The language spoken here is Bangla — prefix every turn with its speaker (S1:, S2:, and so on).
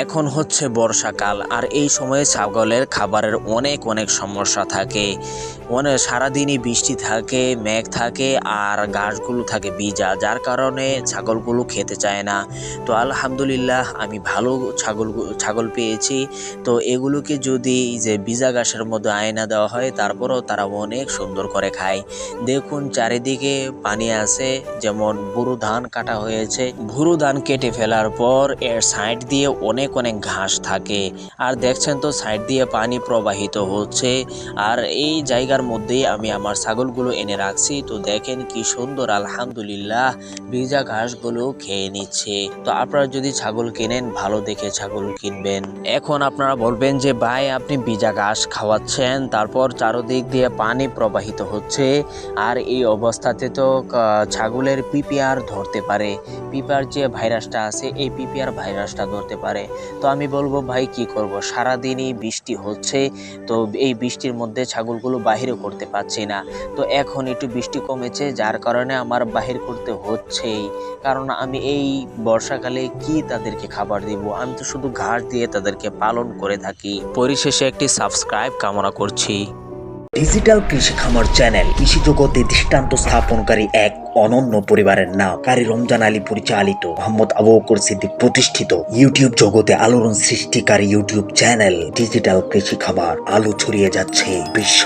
S1: এখন হচ্ছে বর্ষাকাল, আর এই সময়ে ছাগলের খাবারের অনেক অনেক সমস্যা থাকে। সারাদিনই বৃষ্টি থাকে, মেঘ থাকে, আর ঘাসগুলো থাকে ভিজা, যার কারণে ছাগলগুলো খেতে চায় না। তো আলহামদুলিল্লাহ আমি ভালো ছাগল পেয়েছি। তো এগুলোকে যদি যে ভিজা ঘাসের মধ্যে আয়না দেওয়া হয়, তারপরও তারা অনেক সুন্দর করে খায়। দেখুন চারিদিকে পানি আছে, যেমন বুরু ধান কাটা হয়েছে। ভুরু ধান কেটে ফেলার পর এর সাইড দিয়ে অনেক অনেক ঘাস থাকে, আর দেখছেন তো সাইড দিয়ে পানি প্রবাহিত হচ্ছে। আর এই জায়গার মধ্যেই আমি আমার ছাগলগুলো এনে রাখছি। তো দেখেন কি সুন্দর, আলহামদুলিল্লাহ ভিজা ঘাসগুলো খেয়ে নিচ্ছে। তো আপনারা যদি ছাগল কেনেন, ভালো দেখে ছাগল কিনবেন। এখন আপনারা বলবেন যে ভাই আপনি ভিজা ঘাস খাওয়াচ্ছেন, তারপর চারদিক দিয়ে পানি প্রবাহিত হচ্ছে, আর এই অবস্থাতে তো ছাগলের পিপিআর ধরতে পারে। পিপিআর যে ভাইরাসটা আছে, এই পিপিআর ভাইরাসটা ধরতে পারে। তো আমি বলবো ভাই কি করব, সারাদিনই বৃষ্টি হচ্ছে। তো এই বৃষ্টির মধ্যে ছাগলগুলো বাহিরে করতে পারছি না। তো এখন একটু বৃষ্টি কমেছে, যার কারণে আমার বাহির করতে হচ্ছেই। কারণ আমি এই বর্ষাকালে কি তাদেরকে খাবার দিব, আমি তো শুধু ঘাস দিয়ে তাদেরকে পালন করে থাকি। পরিশেষে একটি সাবস্ক্রাইব কামনা করছি।
S2: ডিজিটাল কৃষি খামার চ্যানেল কৃষি জগতে দৃষ্টান্ত স্থাপনকারী এক অনন্য পরিবারের নাম কারি রমজান আলী পরিচালিত, মোহাম্মদ আবু বকর সিদ্দিক প্রতিষ্ঠিত ইউটিউব জগতে আলোড়ন সৃষ্টিকারী ইউটিউব চ্যানেল ডিজিটাল কৃষি খামার আলো ছড়িয়ে যাচ্ছে বিশ্ব